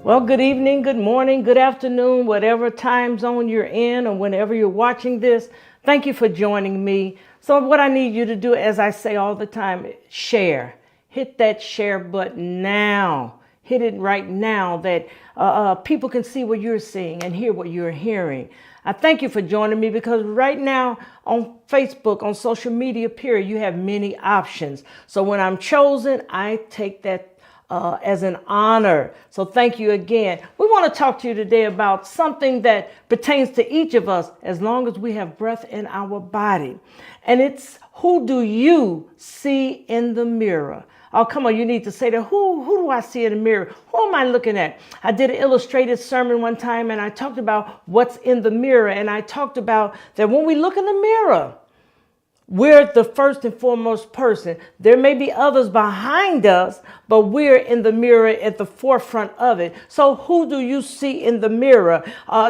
Well, good evening, good morning, good afternoon, whatever time zone you're in or whenever you're watching this. Thank you for joining me. So what I need you to do, as I say all the time, share. Hit that share button now. Hit it right now that people can see what you're seeing and hear what you're hearing. I thank you for joining me because right now on Facebook, on social media, period, you have many options. So when I'm chosen, I take that as an honor. So thank you again. We want to talk to you today about something that pertains to each of us as long as we have breath in our body. And it's, who do you see in the mirror? Oh, come on, you need to say that. Who do I see in the mirror? Who am I looking at? I did an illustrated sermon one time and I talked about what's in the mirror. And I talked about that when we look in the mirror, we're the first and foremost person. There may be others behind us, but we're in the mirror at the forefront of it. So who do you see in the mirror?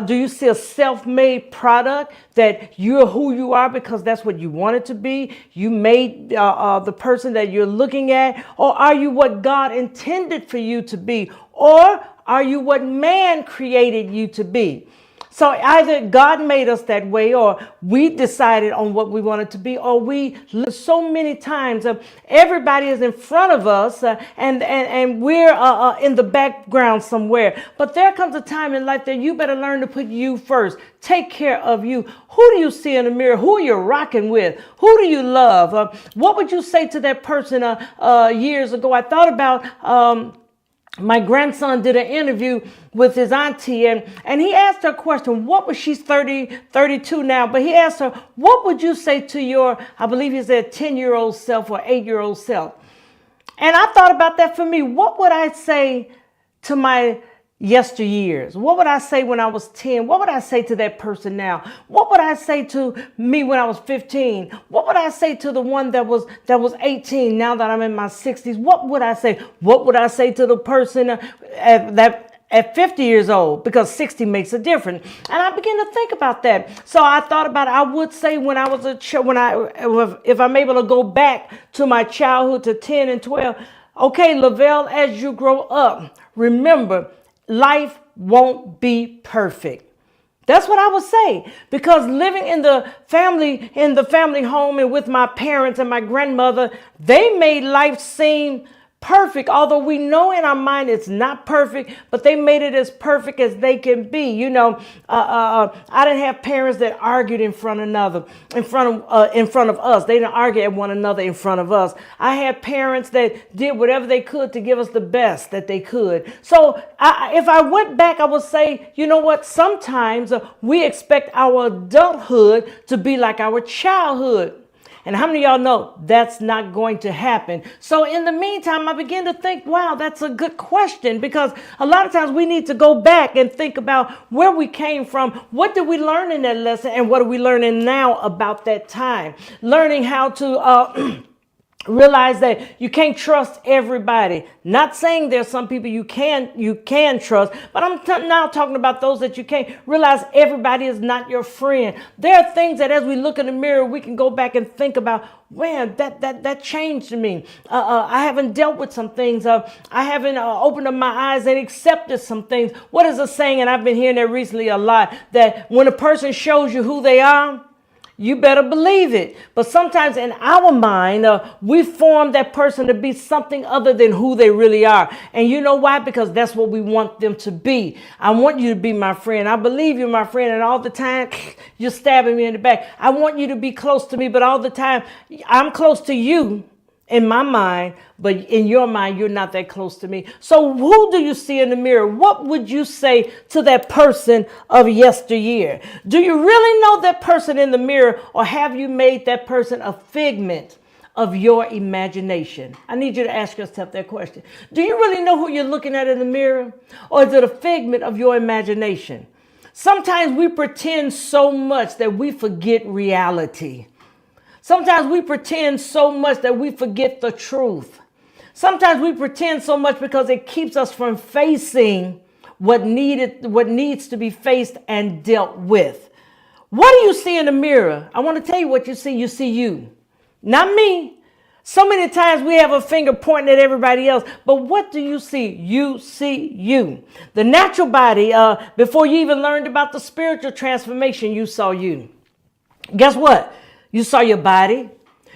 Do you see a self-made product that you're who you are because that's what you wanted to be? You made the person that you're looking at? Or are you what God intended for you to be? Or are you what man created you to be? So either God made us that way, or we decided on what we wanted to be, or we live so many times. Everybody is in front of us and we're in the background somewhere. But there comes a time in life that you better learn to put you first. Take care of you. Who do you see in the mirror? Who are you rocking with? Who do you love? What would you say to that person years ago? I thought about my grandson did an interview with his auntie and he asked her a question. What was she's 32 now, but he asked her, what would you say to your, I believe he said 10-year-old self or 8-year-old self? And I thought about that for me. What would I say to my yesteryears? What would I say when I was 10? What would I say to that person now? What would I say to me when I was 15? What would I say to the one that was 18 now that I'm in my 60s? What would I say? What would I say to the person at 50 years old, because 60 makes a difference? And I began to think about that. So I thought about it. I would say when I was a child, if I'm able to go back to my childhood to 10 and 12, okay, Lavelle, as you grow up, remember, life won't be perfect. That's what I would say, because living in the family home and with my parents and my grandmother, they made life seem perfect, although we know in our mind it's not perfect, but they made it as perfect as they can be. You know, I didn't have parents that argued in front of us. They didn't argue at one another in front of us. I had parents that did whatever they could to give us the best that they could. So if I went back, I would say, you know what? Sometimes we expect our adulthood to be like our childhood. And how many of y'all know that's not going to happen? So in the meantime, I began to think, wow, that's a good question, because a lot of times we need to go back and think about where we came from. What did we learn in that lesson? And what are we learning now about that time? Learning how to realize that you can't trust everybody. Not saying there's some people you can trust, but I'm now talking about those that you can't. Realize everybody is not your friend. There are things that as we look in the mirror, we can go back and think about, man, that changed me. I haven't dealt with some things. I haven't opened up my eyes and accepted some things. What is a saying? And I've been hearing that recently a lot, that when a person shows you who they are, you better believe it. But sometimes in our mind, we form that person to be something other than who they really are. And you know why? Because that's what we want them to be. I want you to be my friend. I believe you're my friend. And all the time, you're stabbing me in the back. I want you to be close to me. But all the time, I'm close to you in my mind, but in your mind, you're not that close to me. So who do you see in the mirror? What would you say to that person of yesteryear? Do you really know that person in the mirror, or have you made that person a figment of your imagination? I need you to ask yourself that question. Do you really know who you're looking at in the mirror, or is it a figment of your imagination? Sometimes we pretend so much that we forget reality. Sometimes we pretend so much that we forget the truth. Sometimes we pretend so much because it keeps us from facing what needs to be faced and dealt with. What do you see in the mirror? I want to tell you what you see. You see you. Not me. So many times we have a finger pointing at everybody else, but what do you see? You see you. The natural body, before you even learned about the spiritual transformation, you saw you. Guess what? You saw your body,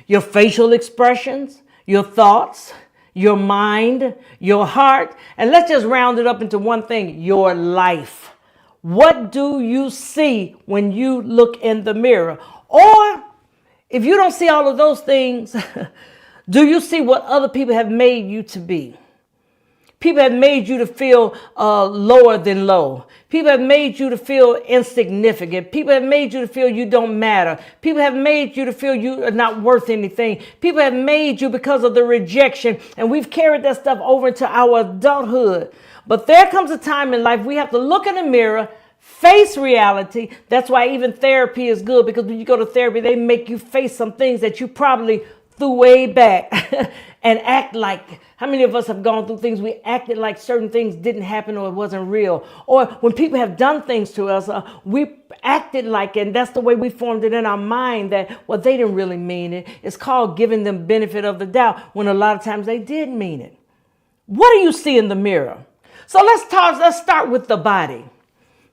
your facial expressions, your thoughts, your mind, your heart, and let's just round it up into one thing, your life. What do you see when you look in the mirror? Or if you don't see all of those things, do you see what other people have made you to be? People have made you to feel lower than low. People have made you to feel insignificant. People have made you to feel you don't matter. People have made you to feel you are not worth anything. People have made you because of the rejection. And we've carried that stuff over into our adulthood. But there comes a time in life we have to look in the mirror, face reality. That's why even therapy is good, because when you go to therapy, they make you face some things that you probably threw way back and act like. How many of us have gone through things we acted like certain things didn't happen or it wasn't real? Or when people have done things to us, we acted like it, and that's the way we formed it in our mind that, well, they didn't really mean it. It's called giving them benefit of the doubt when a lot of times they did mean it. What do you see in the mirror? So let's start with the body.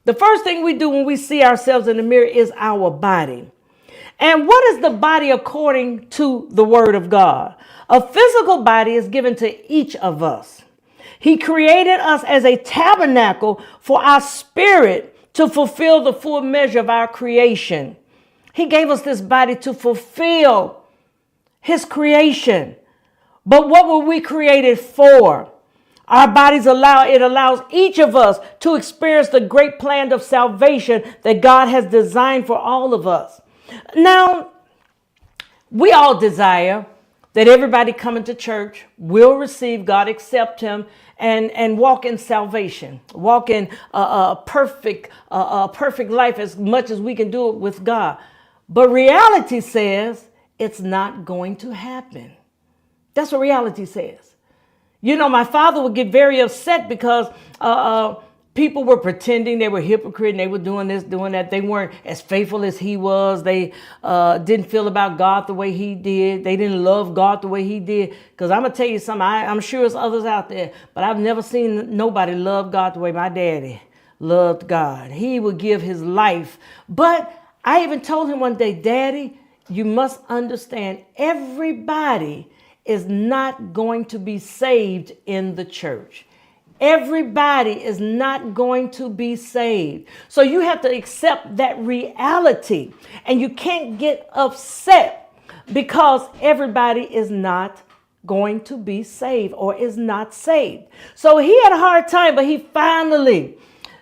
The first thing we do when we see ourselves in the mirror is our body. And what is the body according to the word of God? A physical body is given to each of us. He created us as a tabernacle for our spirit to fulfill the full measure of our creation. He gave us this body to fulfill his creation. But what were we created for? Our bodies allows each of us to experience the great plan of salvation that God has designed for all of us. Now, we all desire that everybody coming to church will receive God, accept him, and walk in salvation, walk in a perfect life as much as we can do it with God. But reality says it's not going to happen. That's what reality says. You know, my father would get very upset because people were pretending they were hypocrite and they were doing this, doing that. They weren't as faithful as he was. They didn't feel about God the way he did. They didn't love God the way he did. Because I'm going to tell you something, I'm sure there's others out there, but I've never seen nobody love God the way my daddy loved God. He would give his life. But I even told him one day, Daddy, you must understand everybody is not going to be saved in the church. Everybody is not going to be saved. So you have to accept that reality. And you can't get upset because everybody is not going to be saved or is not saved. So he had a hard time, but he finally,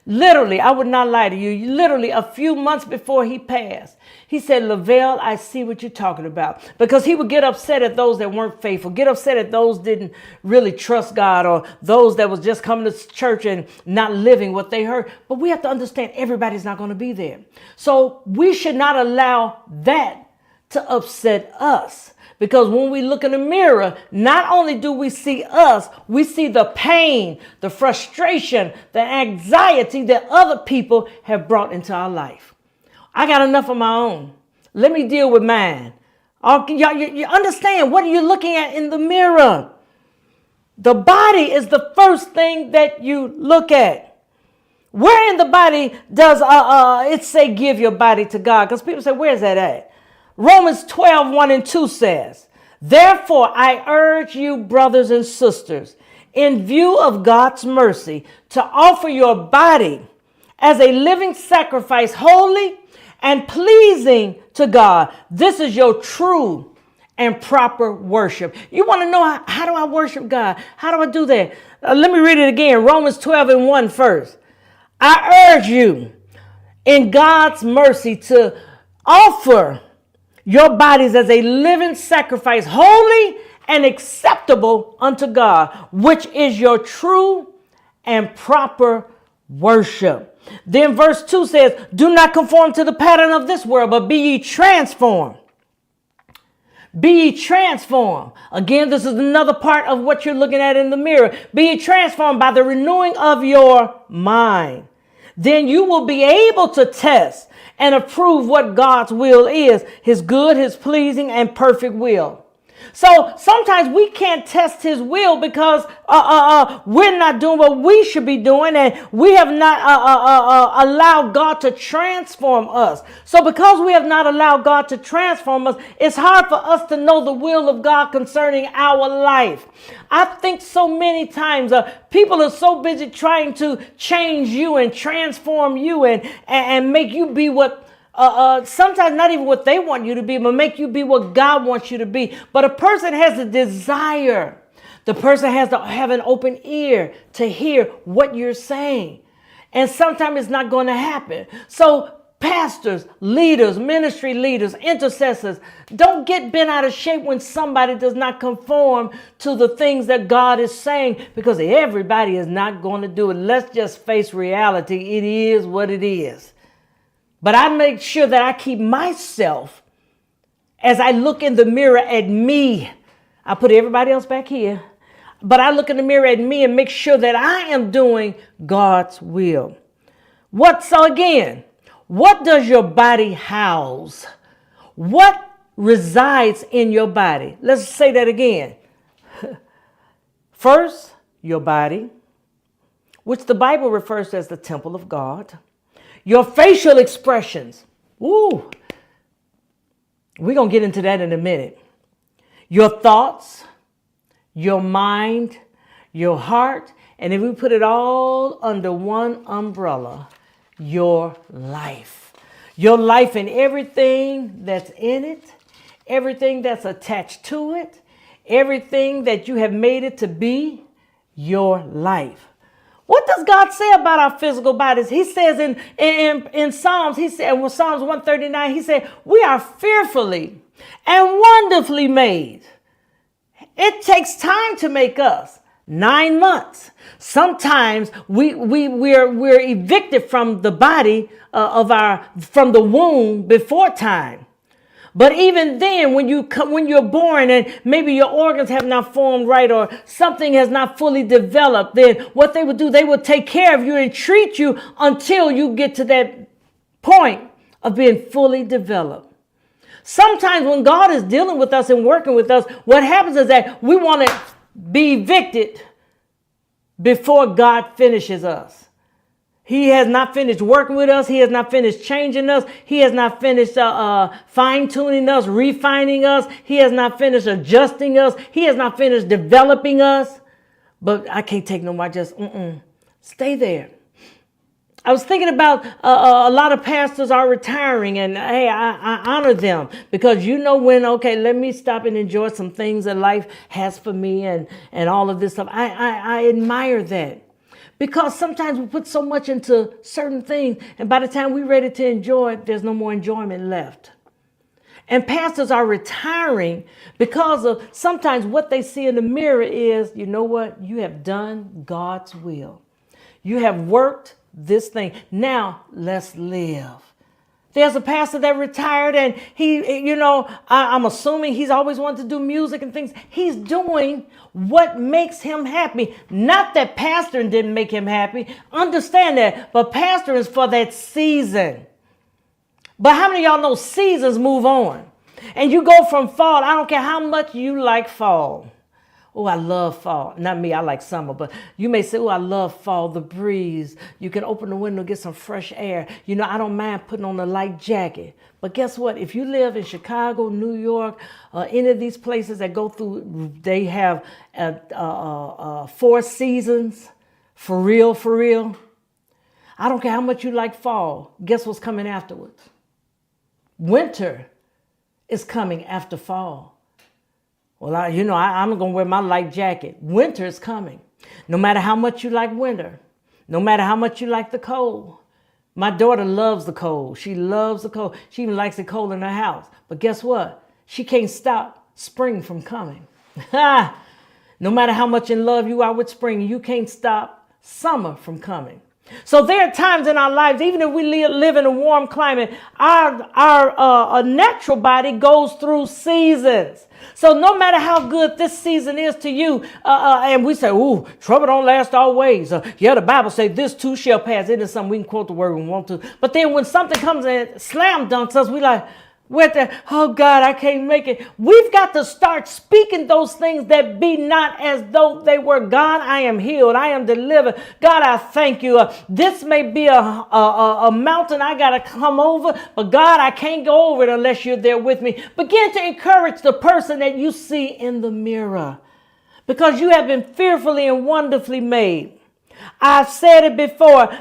literally, I would not lie to you, literally a few months before he passed, he said, Lavelle, I see what you're talking about. Because he would get upset at those that weren't faithful, get upset at those didn't really trust God, or those that was just coming to church and not living what they heard. But we have to understand everybody's not going to be there. So we should not allow that to upset us. Because when we look in the mirror, not only do we see us, we see the pain, the frustration, the anxiety that other people have brought into our life. I got enough of my own. Let me deal with mine. You understand, what are you looking at in the mirror? The body is the first thing that you look at. Where in the body does it say give your body to God? Because people say, where's that at? Romans 12:1-2 says, therefore, I urge you, brothers and sisters, in view of God's mercy, to offer your body as a living sacrifice, holy and pleasing to God. This is your true and proper worship. You want to know how do I worship God? How do I do that? Let me read it again. Romans 12:1 first. I urge you in God's mercy to offer your bodies as a living sacrifice, holy and acceptable unto God, which is your true and proper worship. Then verse 2 says, do not conform to the pattern of this world, but be ye transformed. Be ye transformed. Again, this is another part of what you're looking at in the mirror. Be ye transformed by the renewing of your mind. Then you will be able to test and approve what God's will is, his good, his pleasing, and perfect will. So sometimes we can't test his will because we're not doing what we should be doing, and we have not allowed God to transform us. So because we have not allowed God to transform us, it's hard for us to know the will of God concerning our life. I think so many times people are so busy trying to change you and transform you and make you be what sometimes not even what they want you to be, but make you be what God wants you to be. But a person has a desire. The person has to have an open ear to hear what you're saying. And sometimes it's not going to happen. So pastors, leaders, ministry leaders, intercessors, don't get bent out of shape when somebody does not conform to the things that God is saying, because everybody is not going to do it. Let's just face reality. It is what it is. But I make sure that I keep myself, as I look in the mirror at me, I put everybody else back here, but I look in the mirror at me and make sure that I am doing God's will. So again, what does your body house? What resides in your body? Let's say that again. First, your body, which the Bible refers to as the temple of God. Your facial expressions. Ooh, we're going to get into that in a minute. Your thoughts, your mind, your heart, and if we put it all under one umbrella, your life. Your life and everything that's in it, everything that's attached to it, everything that you have made it to be, your life. What does God say about our physical bodies? He says in Psalms, he said, in Psalms 139, he said, we are fearfully and wonderfully made. It takes time to make us. 9 months. Sometimes we're evicted from the body from the womb before time. But even then, when you're born and maybe your organs have not formed right or something has not fully developed, then what they would do, they would take care of you and treat you until you get to that point of being fully developed. Sometimes when God is dealing with us and working with us, what happens is that we want to be evicted before God finishes us. He has not finished working with us. He has not finished changing us. He has not finished fine-tuning us, refining us. He has not finished adjusting us. He has not finished developing us. But I can't take no more. Just stay there. I was thinking about a lot of pastors are retiring, and hey, I honor them because when, okay, let me stop and enjoy some things that life has for me and all of this stuff. I admire that. Because sometimes we put so much into certain things, and by the time we're ready to enjoy it, there's no more enjoyment left. And pastors are retiring because of sometimes what they see in the mirror is, you know what? You have done God's will. You have worked this thing. Now let's live. There's a pastor that retired and I'm assuming he's always wanted to do music and things. He's doing what makes him happy. Not that pastoring didn't make him happy. Understand that. But pastoring is for that season. But how many of y'all know seasons move on? And you go from fall. I don't care how much you like fall. Oh, I love fall. Not me, I like summer, but you may say, oh, I love fall, the breeze. You can open the window, get some fresh air. I don't mind putting on a light jacket. But guess what? If you live in Chicago, New York, any of these places that go through, they have 4 seasons, for real. I don't care how much you like fall. Guess what's coming afterwards? Winter is coming after fall. Well, I'm going to wear my light jacket. Winter is coming. No matter how much you like winter, no matter how much you like the cold. My daughter loves the cold. She loves the cold. She even likes it cold in her house. But guess what? She can't stop spring from coming. No matter how much in love you are with spring, you can't stop summer from coming. So there are times in our lives, even if we live in a warm climate, our natural body goes through seasons. So no matter how good this season is to you, and we say, ooh, trouble don't last always. The Bible says this too shall pass. It is something we can quote the word we want to. But then when something comes and slam dunks us, we like, Oh God, I can't make it. We've got to start speaking those things that be not as though they were. God, I am healed. I am delivered. God, I thank you. This may be a mountain I got to come over, but God, I can't go over it unless you're there with me. Begin to encourage the person that you see in the mirror, because you have been fearfully and wonderfully made. I've said it before.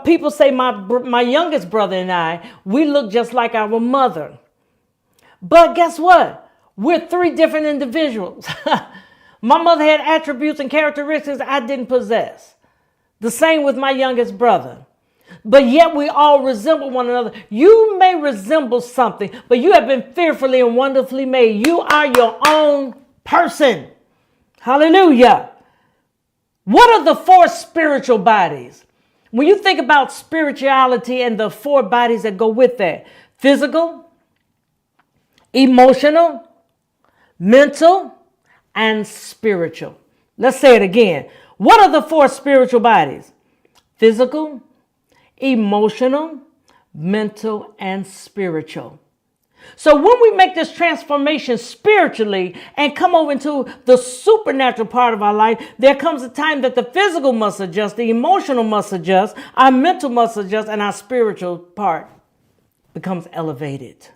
People say my youngest brother and I, we look just like our mother. But guess what? We're three different individuals. My mother had attributes and characteristics I didn't possess. The same with my youngest brother. But yet we all resemble one another. You may resemble something, but you have been fearfully and wonderfully made. You are your own person. Hallelujah. What are the four spiritual bodies? When you think about spirituality and the four bodies that go with that: physical, emotional, mental, and spiritual. Let's say it again. What are the four spiritual bodies? Physical, emotional, mental, and spiritual. So when we make this transformation spiritually and come over into the supernatural part of our life, there comes a time that the physical must adjust, the emotional must adjust, our mental must adjust, and our spiritual part becomes elevated.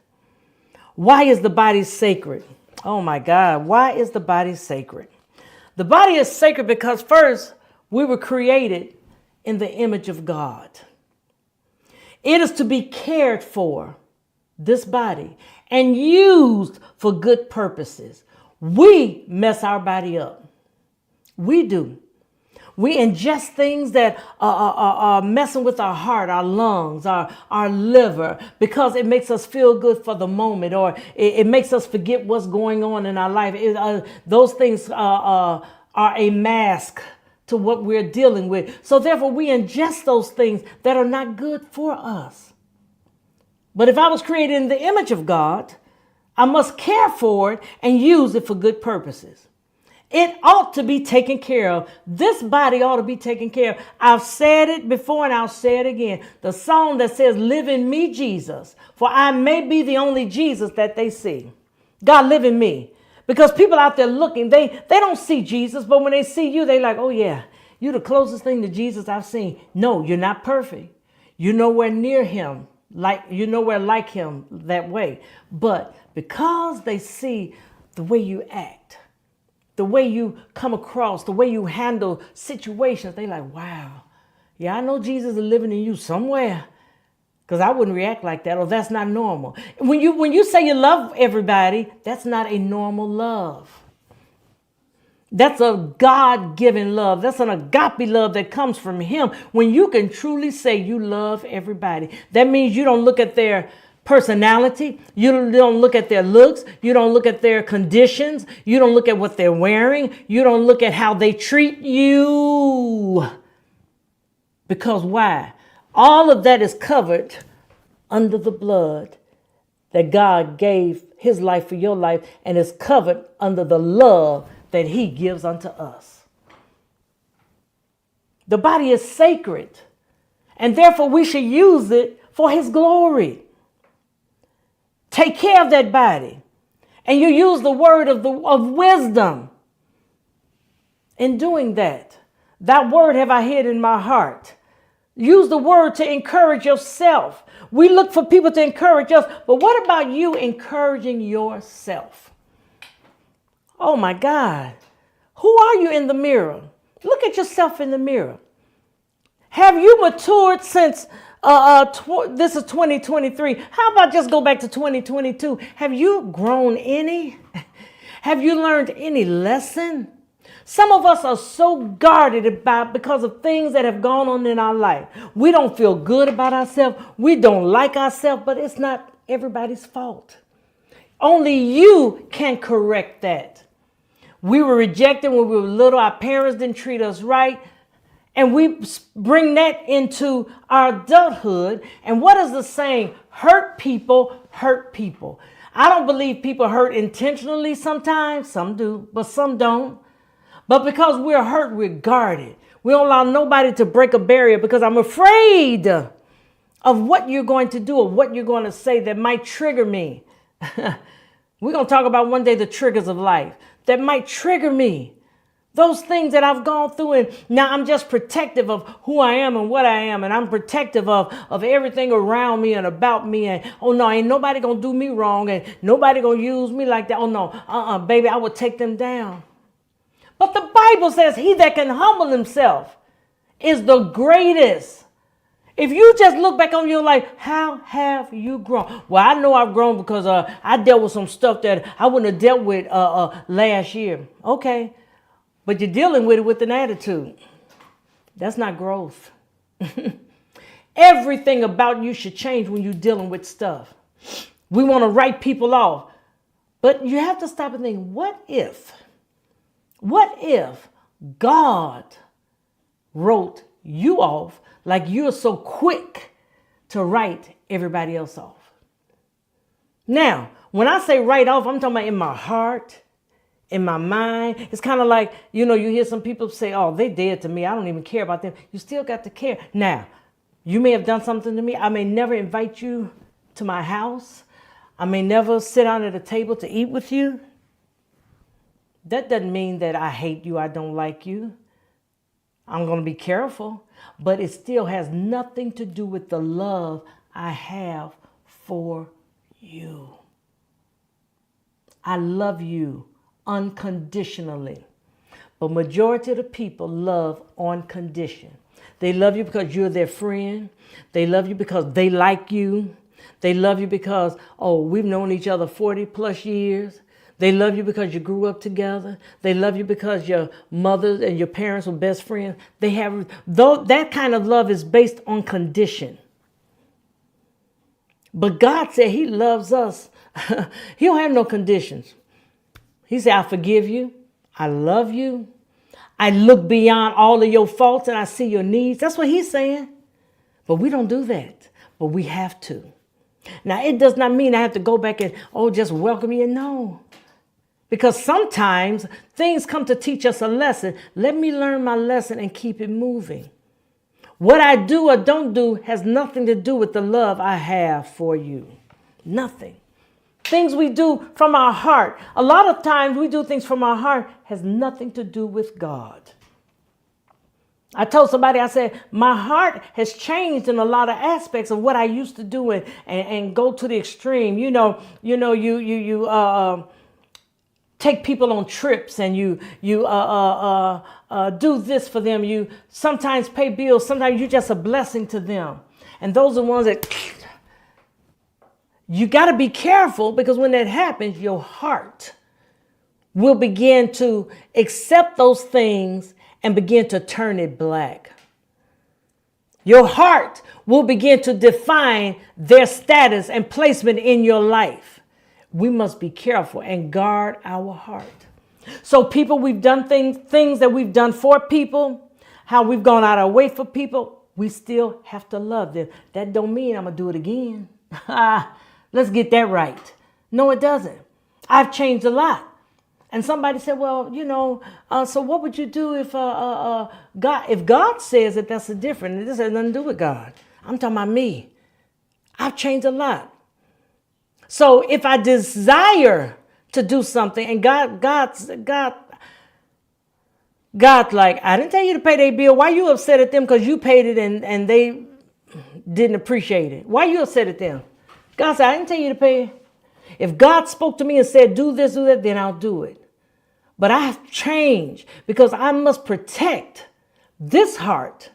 Why is the body sacred? Oh my God, why is the body sacred? The body is sacred because first, we were created in the image of God. It is to be cared for, this body, and used for good purposes. We mess our body up. We do. We ingest things that are messing with our heart, our lungs, our liver, because it makes us feel good for the moment, or it makes us forget what's going on in our life. Those things are a mask to what we're dealing with. So therefore, we ingest those things that are not good for us. But if I was created in the image of God, I must care for it and use it for good purposes. It ought to be taken care of. This body ought to be taken care of. I've said it before and I'll say it again. The song that says, "Live in me, Jesus, for I may be the only Jesus that they see." God, live in me. Because people out there looking, they don't see Jesus, but when they see you, they like, "Oh yeah, you're the closest thing to Jesus I've seen." No, you're not perfect. You're nowhere near him. You're nowhere like him that way. But because they see the way you act, the way you come across, the way you handle situations, they like, "Wow, yeah, I know Jesus is living in you somewhere, because I wouldn't react like that," or "That's not normal." When you say you love everybody, that's not a normal love. That's a God-given love. That's an agape love that comes from him. When you can truly say you love everybody, that means you don't look at their personality. You don't look at their looks. You don't look at their conditions. You don't look at what they're wearing. You don't look at how they treat you. Because why? All of that is covered under the blood that God gave his life for your life, and is covered under the love that he gives unto us. The body is sacred, and therefore we should use it for his glory. Take care of that body, and you use the word of wisdom in doing that. That word have I hid in my heart. Use the word to encourage yourself. We look for people to encourage us, but what about you encouraging yourself? Oh my God. Who are you in the mirror? Look at yourself in the mirror. Have you matured since this is 2023? How about just go back to 2022? Have you grown any? Have you learned any lesson? Some of us are so guarded about because of things that have gone on in our life. We don't feel good about ourselves. We don't like ourselves, but it's not everybody's fault. Only you can correct that. We were rejected when we were little. Our parents didn't treat us right. And we bring that into our adulthood. And what is the saying? Hurt people hurt people. I don't believe people hurt intentionally sometimes. Some do, but some don't. But because we're hurt, we're guarded. We don't allow nobody to break a barrier because I'm afraid of what you're going to do or what you're going to say that might trigger me. We're going to talk about one day the triggers of life that might trigger me. Those things that I've gone through, and now I'm just protective of who I am and what I am, and I'm protective of everything around me and about me, and oh no, ain't nobody gonna do me wrong, and nobody gonna use me like that. Oh no, baby, I would take them down. But the Bible says he that can humble himself is the greatest. If you just look back on your life, how have you grown? Well, I know I've grown because I dealt with some stuff that I wouldn't have dealt with last year. Okay. But you're dealing with it with an attitude. That's not growth. Everything about you should change when you're dealing with stuff. We want to write people off. But you have to stop and think, what if God wrote you off like you're so quick to write everybody else off? Now, when I say write off, I'm talking about in my heart, in my mind. It's kind of like, you hear some people say, oh, they dead to me. I don't even care about them. You still got to care. Now, you may have done something to me. I may never invite you to my house. I may never sit down at a table to eat with you. That doesn't mean that I hate you. I don't like you. I'm going to be careful. But it still has nothing to do with the love I have for you. I love you unconditionally. But majority of the people love on condition. They love you because you're their friend. They love you because they like you. They love you because, we've known each other 40 plus years. They love you because you grew up together. They love you because your mother and your parents were best friends. That kind of love is based on condition. But God said he loves us. He don't have no conditions. He said, I forgive you. I love you. I look beyond all of your faults and I see your needs. That's what he's saying. But we don't do that. But we have to. Now, it does not mean I have to go back and, just welcome you. No. Because sometimes things come to teach us a lesson. Let me learn my lesson and keep it moving. What I do or don't do has nothing to do with the love I have for you. Nothing. Things we do from our heart. A lot of times we do things from our heart has nothing to do with God. I told somebody, I said, my heart has changed in a lot of aspects of what I used to do and go to the extreme. You take people on trips and you do this for them. You sometimes pay bills. Sometimes you're just a blessing to them. And those are the ones that you got to be careful, because when that happens, your heart will begin to accept those things and begin to turn it black. Your heart will begin to define their status and placement in your life. We must be careful and guard our heart. So people, we've done things that we've done for people, how we've gone out of our way for people, we still have to love them. That don't mean I'm going to do it again. Let's get that right. No, it doesn't. I've changed a lot. And somebody said, well, so what would you do if God says that that's a different, this has nothing to do with God. I'm talking about me. I've changed a lot. So if I desire to do something and God's like, I didn't tell you to pay their bill. Why you upset at them because you paid it and they didn't appreciate it? Why you upset at them? God said, I didn't tell you to pay it. If God spoke to me and said, do this, do that, then I'll do it. But I have changed because I must protect this heart.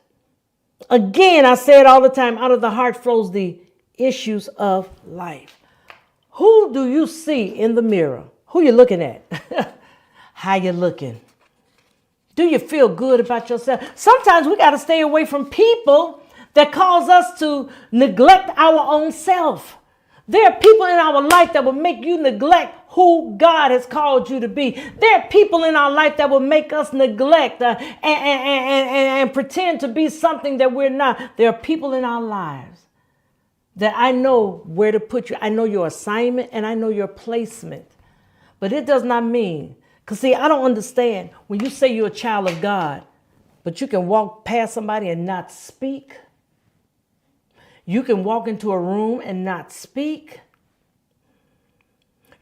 Again, I say it all the time, out of the heart flows the issues of life. Who do you see in the mirror? Who you looking at? How you looking? Do you feel good about yourself? Sometimes we got to stay away from people that cause us to neglect our own self. There are people in our life that will make you neglect who God has called you to be. There are people in our life that will make us neglect and pretend to be something that we're not. There are people in our lives that I know where to put you. I know your assignment and I know your placement. But it does not mean, because see, I don't understand when you say you're a child of God, but you can walk past somebody and not speak. You can walk into a room and not speak.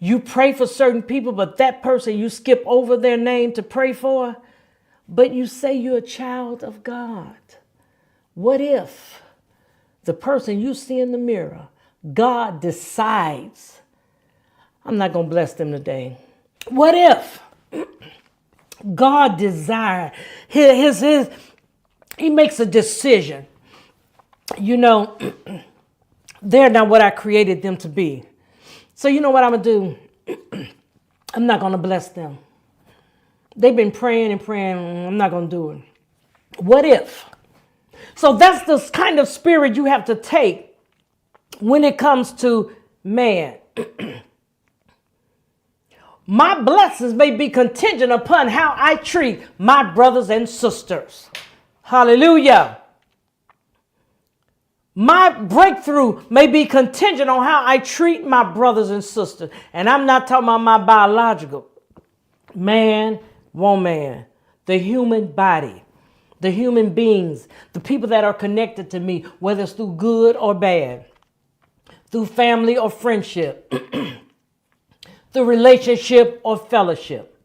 You pray for certain people, but that person, you skip over their name to pray for. But you say you're a child of God. What if the person you see in the mirror, God decides, I'm not going to bless them today. What if God desires, he makes a decision. You know, they're not what I created them to be. So you know what I'm going to do? I'm not going to bless them. They've been praying and praying. I'm not going to do it. What if? So that's the kind of spirit you have to take when it comes to man. My blessings may be contingent upon how I treat my brothers and sisters. Hallelujah. My breakthrough may be contingent on how I treat my brothers and sisters. And I'm not talking about my biological man, woman, the human body, the human beings, the people that are connected to me, whether it's through good or bad, through family or friendship, through relationship or fellowship.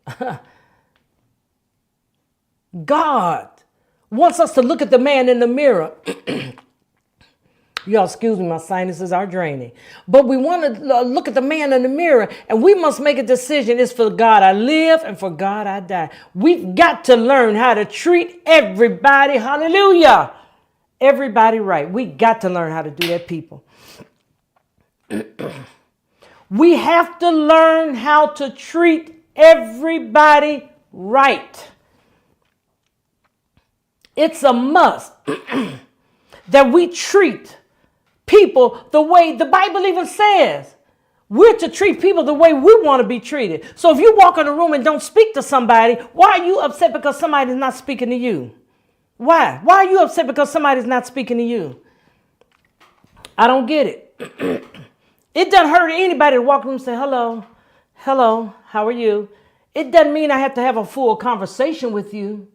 God wants us to look at the man in the mirror. Y'all, excuse me, my sinuses are draining. But we want to look at the man in the mirror, and we must make a decision. It's for God I live and for God I die. We've got to learn how to treat everybody, hallelujah, everybody right. We got to learn how to do that, people. We have to learn how to treat everybody right. It's a must that we treat people the way the Bible even says. We're to treat people the way we want to be treated. So if you walk in a room and don't speak to somebody, why are you upset because somebody's not speaking to you? Why? Why are you upset because somebody's not speaking to you? I don't get it. It doesn't hurt anybody to walk in and say, hello, how are you? It doesn't mean I have to have a full conversation with you,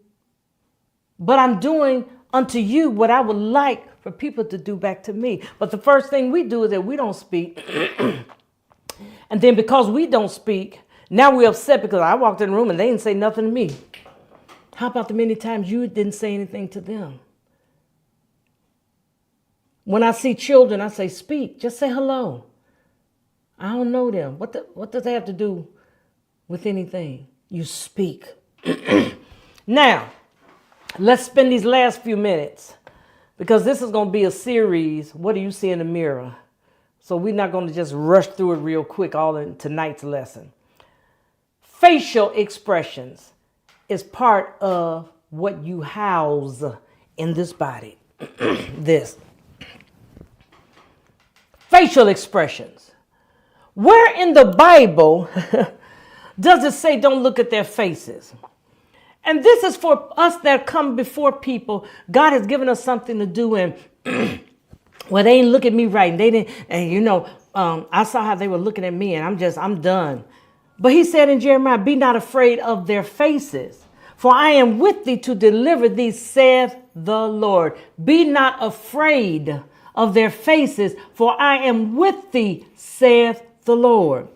but I'm doing unto you what I would like for people to do back to me. But the first thing we do is that we don't speak. And then because we don't speak, now we're upset because I walked in the room and they didn't say nothing to me. How about the many times you didn't say anything to them? When I see children, I say, speak, just say hello. I don't know them. What does that have to do with anything? You speak. Now, let's spend these last few minutes, because this is going to be a series. What do you see in the mirror? So we're not going to just rush through it real quick all in tonight's lesson. Facial expressions is part of what you house in this body. This. Facial expressions. Where in the Bible does it say don't look at their faces? And this is for us that come before people. God has given us something to do, and well, they ain't look at me right. And they didn't, and you know, I saw how they were looking at me, and I'm done. But he said in Jeremiah, be not afraid of their faces, for I am with thee to deliver thee, saith the Lord. Be not afraid of their faces, for I am with thee, saith the Lord.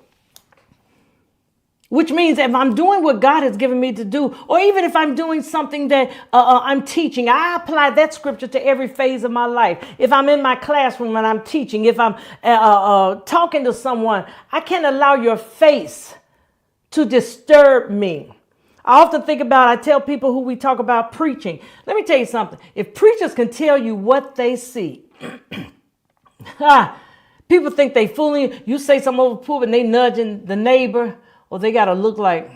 Which means if I'm doing what God has given me to do, or even if I'm doing something that I'm teaching, I apply that scripture to every phase of my life. If I'm in my classroom and I'm teaching, if I'm talking to someone, I can't allow your face to disturb me. I often think about, I tell people who we talk about preaching. Let me tell you something. If preachers can tell you what they see, people think they fooling you. You say something over the pulpit and they nudging the neighbor, or they got to look like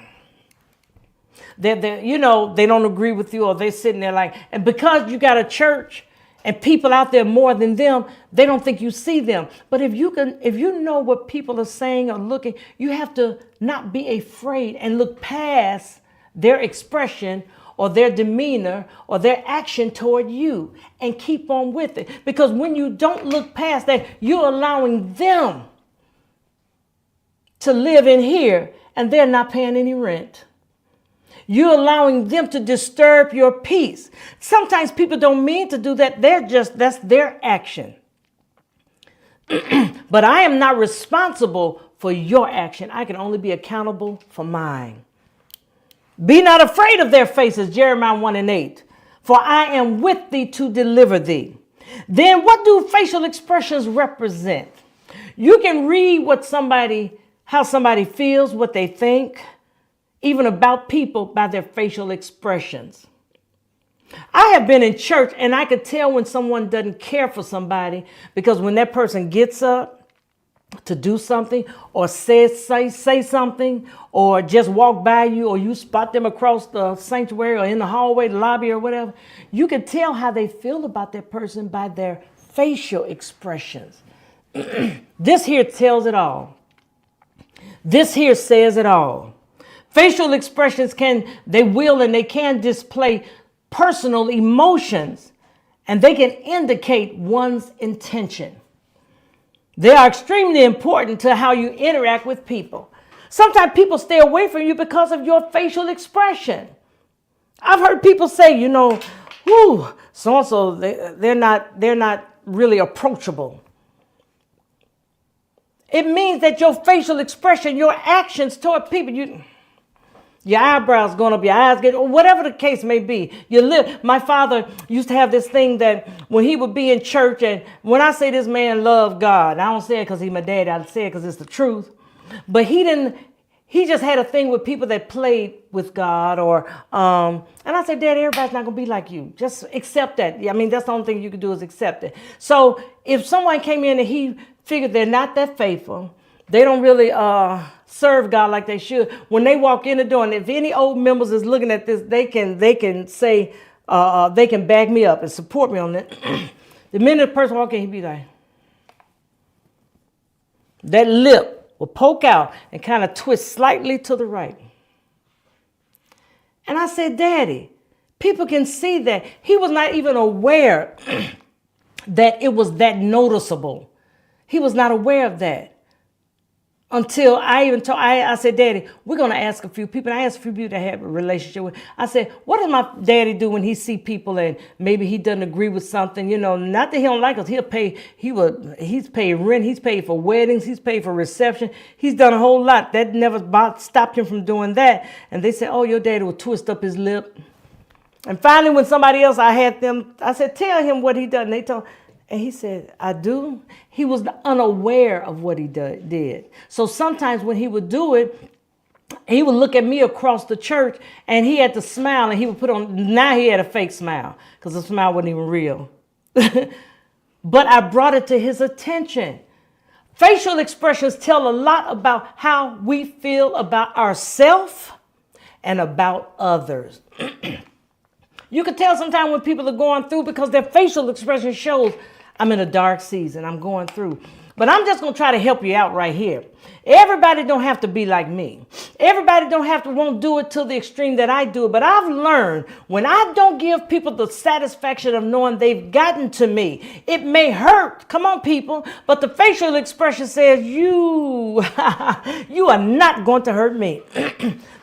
they don't agree with you, or they're sitting there like, and because you got a church and people out there more than them, they don't think you see them. But if you know what people are saying or looking, you have to not be afraid and look past their expression or their demeanor or their action toward you and keep on with it. Because when you don't look past that, you're allowing them to live in here and they're not paying any rent. You're allowing them to disturb your peace. Sometimes people don't mean to do that. That's their action. But I am not responsible for your action. I can only be accountable for mine. Be not afraid of their faces, Jeremiah 1:8. For I am with thee to deliver thee. Then what do facial expressions represent? You can read how somebody feels, what they think, even about people by their facial expressions. I have been in church and I could tell when someone doesn't care for somebody, because when that person gets up to do something or say something or just walk by you, or you spot them across the sanctuary or in the hallway, the lobby or whatever, you can tell how they feel about that person by their facial expressions. This here tells it all. This here says it all. Facial expressions can display personal emotions, and they can indicate one's intention. They are extremely important to how you interact with people. Sometimes people stay away from you because of your facial expression. I've heard people say, so-and-so, they're not really approachable. It means that your facial expression, your actions toward people, your eyebrows going up, your eyes get, or whatever the case may be. My father used to have this thing that when he would be in church, and when I say this man loved God, I don't say it because he's my daddy, I say it because it's the truth. But he just had a thing with people that played with God, and I said, Daddy, everybody's not going to be like you. Just accept that. I mean, that's the only thing you can do is accept it. So if someone came in and he figured they're not that faithful, they don't really serve God like they should, when they walk in the door, and if any old members is looking at this, they can say, they can back me up and support me on it. The minute the person walk in, he'd be like, that lip will poke out and kind of twist slightly to the right. And I said, Daddy, people can see that. He was not even aware that it was that noticeable. He was not aware of that until I said, Daddy, we're going to ask a few people. And I asked a few people that have a relationship with. I said, what does my daddy do when he see people and maybe he doesn't agree with something? Not that he don't like us. He's paid rent. He's paid for weddings. He's paid for reception. He's done a whole lot. That never stopped him from doing that. And they said, oh, your daddy will twist up his lip. And finally, when somebody else, I said, tell him what he done. And they told. And he said, I do. He was unaware of what he did. So sometimes when he would do it, he would look at me across the church and he had to smile, and he would now he had a fake smile because the smile wasn't even real. But I brought it to his attention. Facial expressions tell a lot about how we feel about ourselves and about others. You can tell sometimes when people are going through because their facial expression shows, I'm in a dark season, I'm going through. But I'm just going to try to help you out right here. Everybody don't have to be like me. Everybody won't do it to the extreme that I do. But I've learned when I don't give people the satisfaction of knowing they've gotten to me, it may hurt. Come on, people. But the facial expression says, you are not going to hurt me.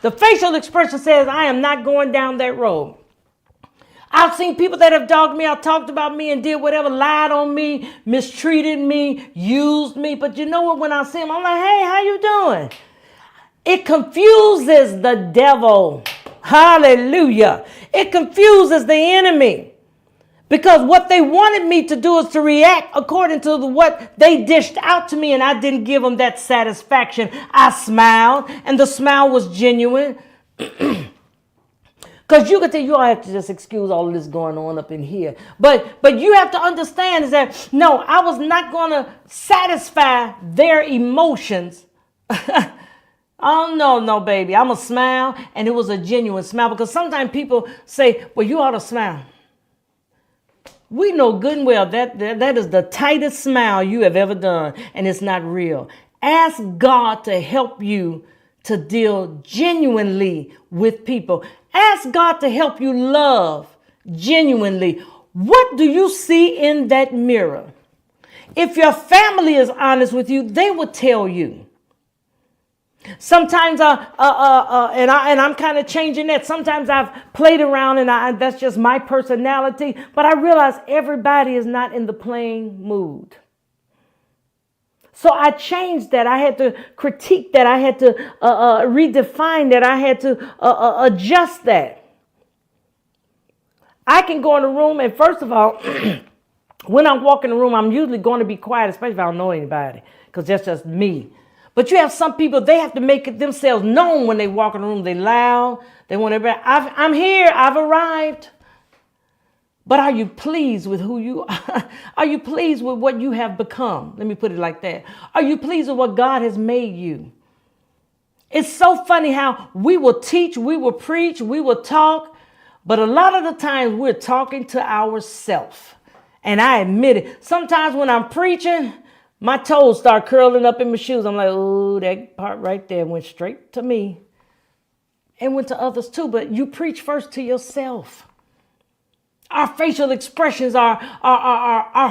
The facial expression says, I am not going down that road. I've seen people that have dogged me out, talked about me, and did whatever, lied on me, mistreated me, used me. But you know what? When I see them, I'm like, hey, how you doing? It confuses the devil. Hallelujah. It confuses the enemy. Because what they wanted me to do is to react according to what they dished out to me, and I didn't give them that satisfaction. I smiled, and the smile was genuine. Because you could think you all have to just excuse all of this going on up in here. But you have to understand is that, no, I was not going to satisfy their emotions. Oh, no, baby. I'm going to smile. And it was a genuine smile. Because sometimes people say, well, you ought to smile. We know good and well that is the tightest smile you have ever done. And it's not real. Ask God to help you to deal genuinely with people. Ask God to help you love genuinely. What do you see in that mirror? If your family is honest with you, they will tell you. Sometimes, and I'm kind of changing that. Sometimes I've played around, and that's just my personality. But I realize everybody is not in the playing mood. So I changed that. I had to critique that. I had to redefine that. I had to adjust that. I can go in a room, and first of all, when I walk in the room, I'm usually going to be quiet, especially if I don't know anybody, because that's just me. But you have some people, they have to make it themselves known when they walk in the room. They loud. They want everybody, I'm here. I've arrived. But are you pleased with who you are? Are you pleased with what you have become? Let me put it like that. Are you pleased with what God has made you? It's so funny how we will teach, we will preach, we will talk, but a lot of the times we're talking to ourselves. And I admit it. Sometimes when I'm preaching, my toes start curling up in my shoes. I'm like, oh, that part right there went straight to me. And went to others too. But you preach first to yourself. Our facial expressions are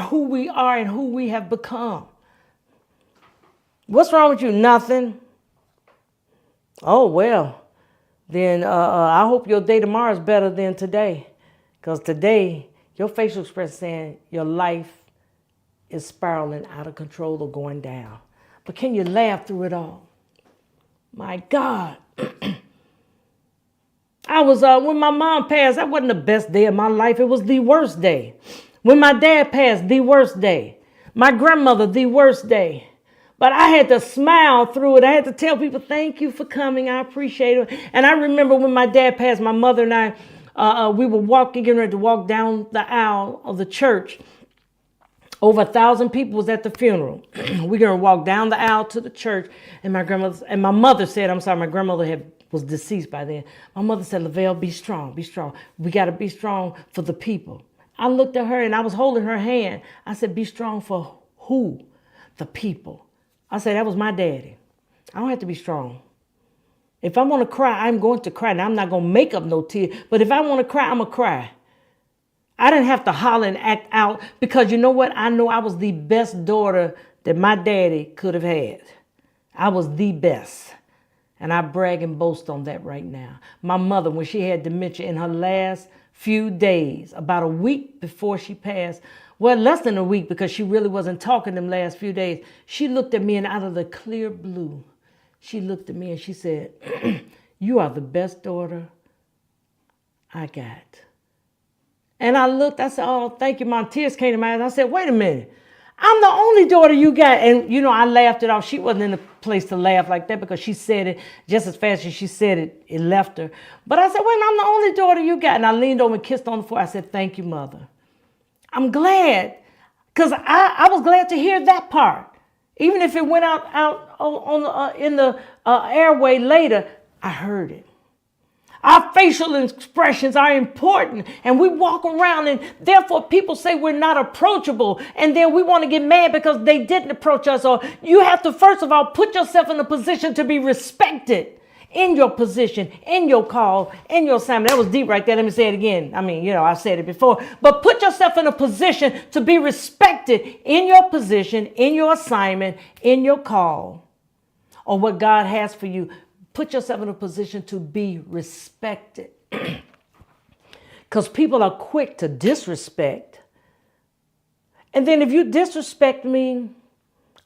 who we are and who we have become. What's wrong with you? Nothing. Oh, well, then I hope your day tomorrow is better than today. Because today, your facial expression is saying your life is spiraling out of control or going down. But can you laugh through it all? My God. I was, when my mom passed, that wasn't the best day of my life. It was the worst day. When my dad passed, the worst day. My grandmother, the worst day. But I had to smile through it. I had to tell people, thank you for coming. I appreciate it. And I remember when my dad passed, my mother and I, we were getting ready to walk down the aisle of the church. Over 1,000 people was at the funeral. We're going to walk down the aisle to the church. And my mother said, I'm sorry, my grandmother was deceased by then. My mother said, Lavelle, be strong, be strong. We got to be strong for the people. I looked at her and I was holding her hand. I said, be strong for who? The people. I said, that was my daddy. I don't have to be strong. If I want to cry, I'm going to cry. Now, I'm not going to make up no tears. But if I want to cry, I'm going to cry. I didn't have to holler and act out because you know what? I know I was the best daughter that my daddy could have had. I was the best. And I brag and boast on that right now. My mother, when she had dementia in her last few days, about a week before she passed, well, less than a week because she really wasn't talking them last few days, she looked at me and out of the clear blue, she looked at me and she said, you are the best daughter I got. And I looked, I said, oh, thank you. My tears came to my eyes. I said, wait a minute. I'm the only daughter you got. And, you know, I laughed it off. She wasn't in a place to laugh like that because she said it just as fast as she said it, it left her. But I said, wait, I'm the only daughter you got. And I leaned over and kissed on the floor. I said, thank you, Mother. I'm glad because I was glad to hear that part. Even if it went out on in the airway later, I heard it. Our facial expressions are important and we walk around and therefore people say we're not approachable and then we want to get mad because they didn't approach us. Or you have to, first of all, put yourself in a position to be respected in your position, in your call, in your assignment. That was deep right there. Let me say it again. I mean, you know, I've said it before, but put yourself in a position to be respected in your position, in your assignment, in your call, or what God has for you. Put yourself in a position to be respected. Because people are quick to disrespect. And then if you disrespect me,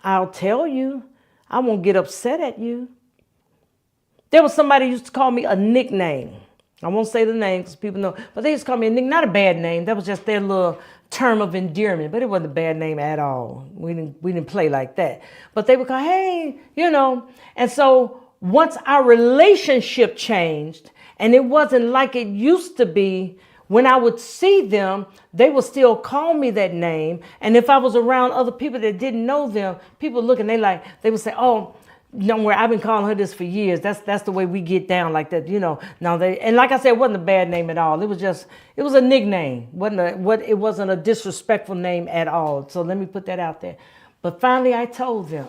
I'll tell you. I won't get upset at you. There was somebody who used to call me a nickname. I won't say the name because people know. But they used to call me a nickname. Not a bad name. That was just their little term of endearment. But it wasn't a bad name at all. We didn't play like that. But they would call, hey, you know. And so once our relationship changed and it wasn't like it used to be, when I would see them, they would still call me that name. And if I was around other people that didn't know them, people looking, they would say, oh, don't worry, I've been calling her this for years. That's the way we get down like that, you know. Now and like I said, it wasn't a bad name at all. It was a nickname. It wasn't a disrespectful name at all. So let me put that out there. But finally I told them,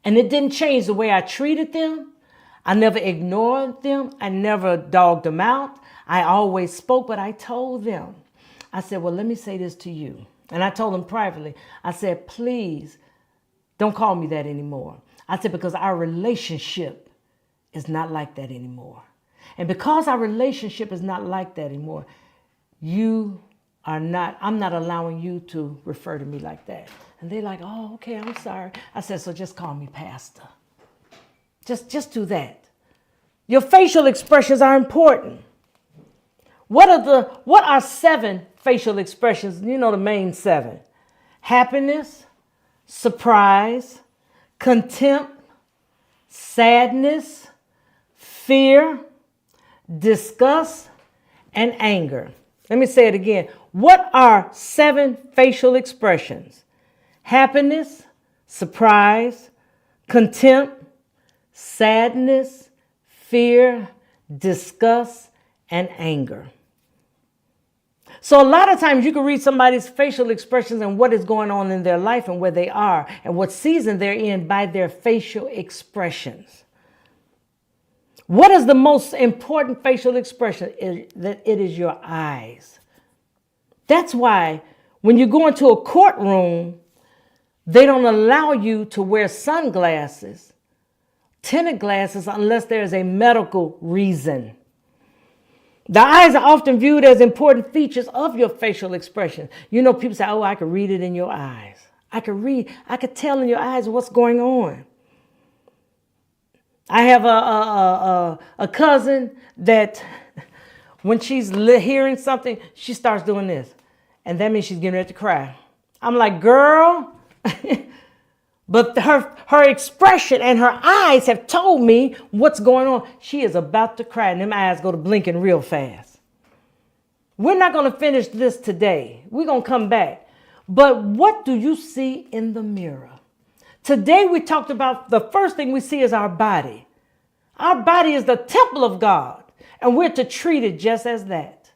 and it didn't change the way I treated them. I never ignored them. I never dogged them out. I always spoke, but I told them. I said, well, let me say this to you. And I told them privately. I said, please don't call me that anymore. I said, because our relationship is not like that anymore. And because our relationship is not like that anymore, you I'm not allowing you to refer to me like that. And they're like, oh, okay, I'm sorry. I said, so just call me pastor. Just do that. Your facial expressions are important. What are 7 facial expressions? You know the main 7. Happiness, surprise, contempt, sadness, fear, disgust, and anger. Let me say it again. What are 7 facial expressions? Happiness, surprise, contempt, sadness, fear, disgust, and anger. So a lot of times you can read somebody's facial expressions and what is going on in their life and where they are and what season they're in by their facial expressions. What is the most important facial expression? That it is your eyes. That's why when you go into a courtroom, they don't allow you to wear sunglasses, tinted glasses, unless there is a medical reason. The eyes are often viewed as important features of your facial expression. You know, people say, oh, I could read it in your eyes. I could tell in your eyes what's going on. I have a cousin that when she's hearing something, she starts doing this. And that means she's getting ready to cry. I'm like, girl. But her expression and her eyes have told me what's going on. She is about to cry and them eyes go to blinking real fast. We're not going to finish this today. We're going to come back. But what do you see in the mirror? Today we talked about the first thing we see is our body. Our body is the temple of God, and we're to treat it just as that.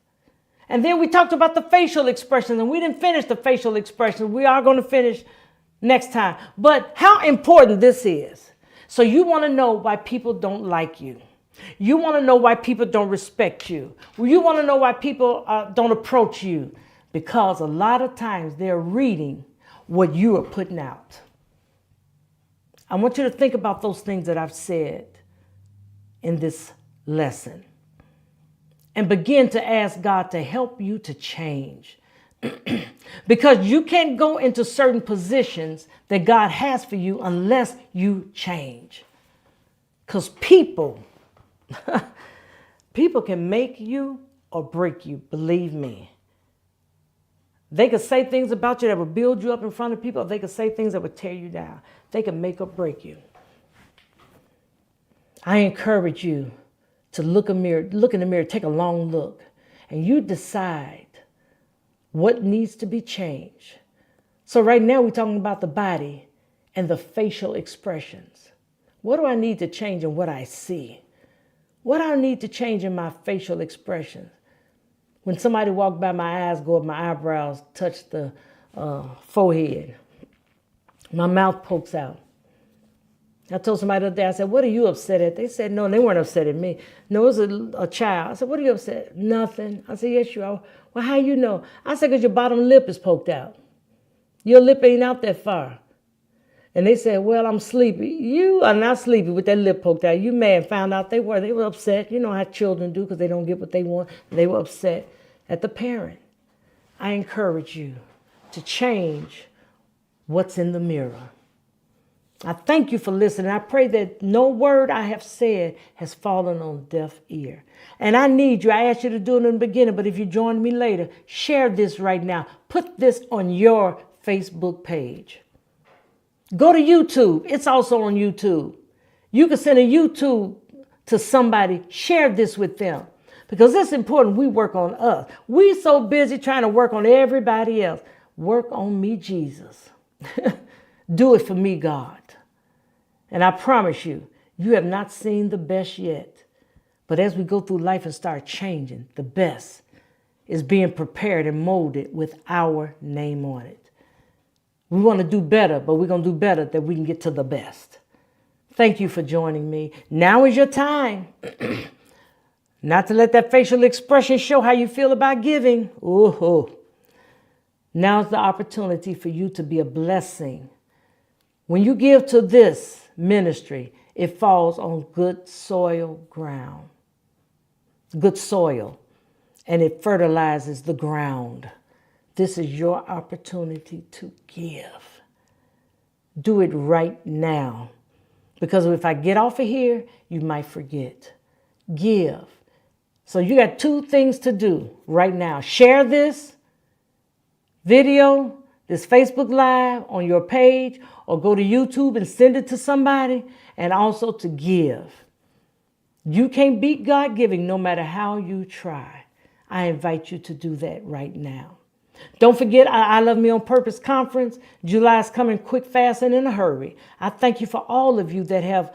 And then we talked about the facial expressions, and we didn't finish the facial expressions. We are going to finish next time. But how important this is. So you want to know why people don't like you. You want to know why people don't respect you. You want to know why people don't approach you. Because a lot of times they're reading what you are putting out. I want you to think about those things that I've said in this lesson. And begin to ask God to help you to change. Because you can't go into certain positions that God has for you unless you change. Because people can make you or break you, believe me. They could say things about you that would build you up in front of people. Or they could say things that would tear you down. They can make or break you. I encourage you to look in the mirror, take a long look, and you decide what needs to be changed. So right now we're talking about the body and the facial expressions. What do I need to change in what I see? What do I need to change in my facial expressions? When somebody walks by, my eyes go up, my eyebrows touch the forehead. My mouth pokes out. I told somebody the other day, I said, what are you upset at? They said, no, they weren't upset at me. No, it was a child. I said, what are you upset at? Nothing. I said, yes, you are. Well, how you know? I said, because your bottom lip is poked out. Your lip ain't out that far. And they said, well, I'm sleepy. You are not sleepy with that lip poked out. You mad. Found out they were upset. You know how children do because they don't get what they want. They were upset at the parent. I encourage you to change what's in the mirror. I thank you for listening. I pray that no word I have said has fallen on deaf ear. And I need you. I asked you to do it in the beginning, but if you join me later, share this right now. Put this on your Facebook page. Go to YouTube. It's also on YouTube. You can send a YouTube to somebody. Share this with them. Because it's important we work on us. We're so busy trying to work on everybody else. Work on me, Jesus. Do it for me, God. And I promise you, you have not seen the best yet. But as we go through life and start changing, the best is being prepared and molded with our name on it. We want to do better, but we're going to do better that we can get to the best. Thank you for joining me. Now is your time. Not to let that facial expression show how you feel about giving. Ooh. Now's the opportunity for you to be a blessing. When you give to this ministry, it falls on good soil ground. Good soil. And it fertilizes the ground. This is your opportunity to give. Do it right now. Because if I get off of here, you might forget. Give. So you got two things to do right now. Share this video, this Facebook Live on your page, or go to YouTube and send it to somebody, and also to give. You can't beat God giving no matter how you try. I invite you to do that right now. Don't forget I Love Me on Purpose conference. July is coming quick, fast, and in a hurry. I thank you for all of you that have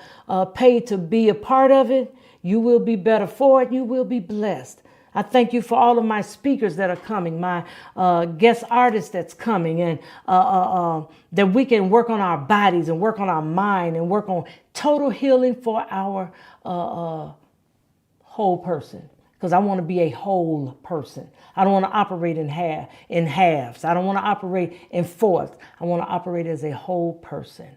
paid to be a part of it. You will be better for it. You will be blessed. I thank you for all of my speakers that are coming, my guest artists that's coming, and that we can work on our bodies and work on our mind and work on total healing for our whole person. Because I want to be a whole person. I don't want to operate in halves. I don't want to operate in fourths. I want to operate as a whole person.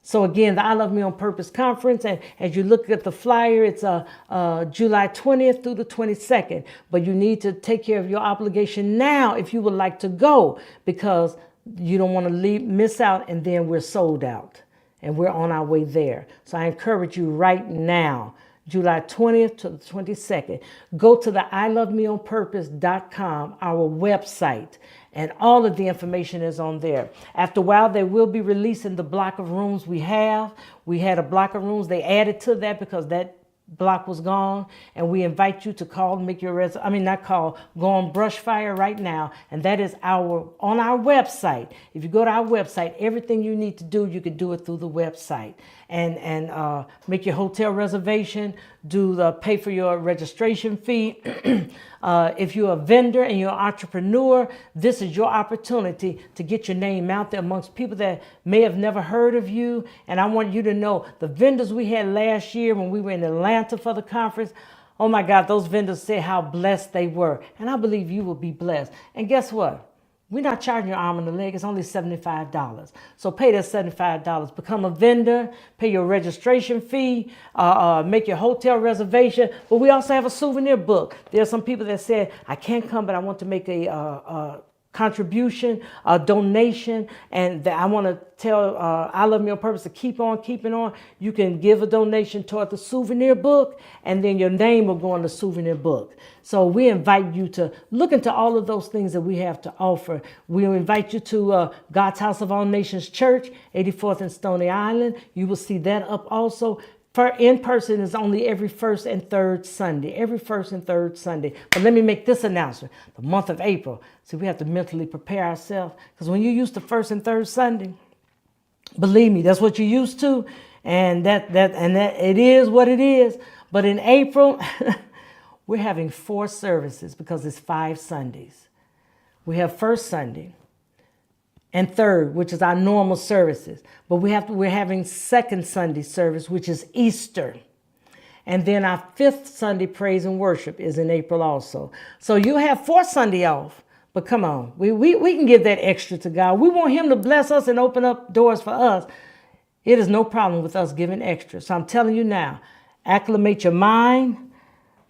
So again, the I Love Me on Purpose conference, and as you look at the flyer, it's July 20th through the 22nd. But you need to take care of your obligation now if you would like to go, because you don't want to miss out, and then we're sold out, and we're on our way there. So I encourage you right now, July 20th to the 22nd. Go to the ilovemeonpurpose.com, our website, and all of the information is on there. After a while, they will be releasing the block of rooms we have. We had a block of rooms. They added to that because that block was gone, and we invite you to call, make your go on Brushfire right now, and that is on our website. If you go to our website, everything you need to do, you can do it through the website, and make your hotel reservation, pay for your registration fee. If you're a vendor and you're an entrepreneur, this is your opportunity to get your name out there amongst people that may have never heard of you. And I want you to know the vendors we had last year when we were in Atlanta for the conference, oh my God, those vendors said how blessed they were. And I believe you will be blessed. And guess what? We're not charging your arm and a leg. It's only $75. So pay that $75. Become a vendor, pay your registration fee, make your hotel reservation. But we also have a souvenir book. There are some people that said, I can't come, but I want to make a contribution, a donation, and that I want to tell I Love Me on Purpose to keep on keeping on. You can give a donation toward the souvenir book, and then your name will go on the souvenir book. So we invite you to look into all of those things that we have to offer. We invite you to God's House of All Nations Church, 84th and Stony Island. You will see that up also. In person is only every first and third Sunday. Every first and third Sunday. But let me make this announcement. The month of April. See, we have to mentally prepare ourselves. Because when you're used to first and third Sunday, believe me, that's what you're used to. And that it is what it is. But in April, we're having 4 services because it's 5 Sundays. We have first Sunday and third, which is our normal services. But we're having second Sunday service, which is Easter. And then our 5th Sunday praise and worship is in April also. So you have 4 Sunday off. But come on, we can give that extra to God. We want him to bless us and open up doors for us. It is no problem with us giving extra. So I'm telling you now, acclimate your mind.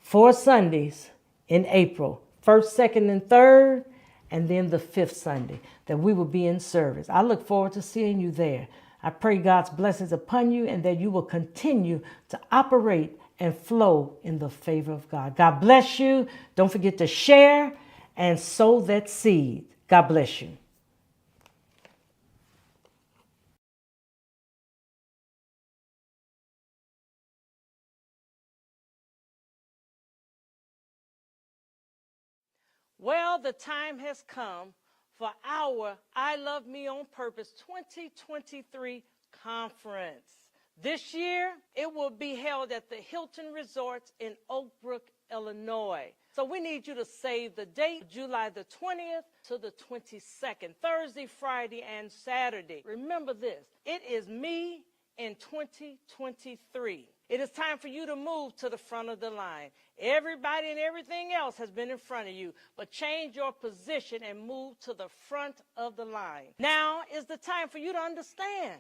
4 Sundays in April, 1st, 2nd, and 3rd, and then the 5th Sunday that we will be in service. I look forward to seeing you there. I pray God's blessings upon you and that you will continue to operate and flow in the favor of God. God bless you. Don't forget to share and sow that seed. God bless you. Well, the time has come for our I Love Me on Purpose 2023 conference. This year, it will be held at the Hilton Resorts in Oak Brook, Illinois. So we need you to save the date, July the 20th to the 22nd, Thursday, Friday, and Saturday. Remember this, it is me in 2023. It is time for you to move to the front of the line. Everybody and everything else has been in front of you, but change your position and move to the front of the line. Now is the time for you to understand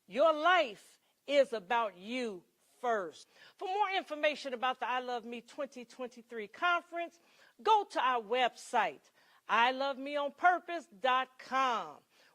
your life is about you first. For more information about the I Love Me 2023 conference, go to our website, ilovemeonpurpose.com.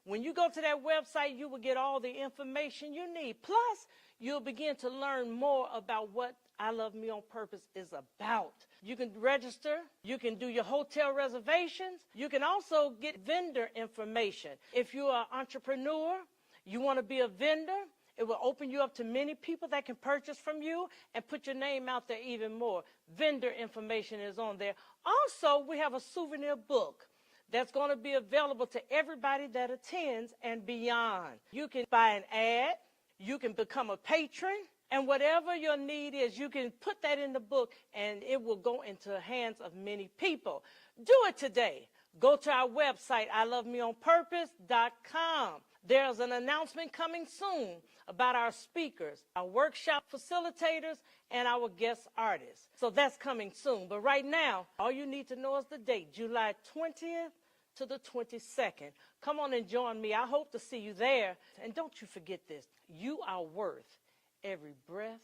When you go to that website, you will get all the information you need. Plus, you'll begin to learn more about what I Love Me on Purpose is about. You can register. You can do your hotel reservations. You can also get vendor information. If you're an entrepreneur, you want to be a vendor, it will open you up to many people that can purchase from you and put your name out there even more. Vendor information is on there. Also, we have a souvenir book that's going to be available to everybody that attends and beyond. You can buy an ad. You can become a patron. And whatever your need is, you can put that in the book and it will go into the hands of many people. Do it today. Go to our website, ilovemeonpurpose.com. There's an announcement coming soon about our speakers, our workshop facilitators, and our guest artists. So that's coming soon. But right now, all you need to know is the date, July 20th to the 22nd. Come on and join me. I hope to see you there. And don't you forget this. You are worth every breath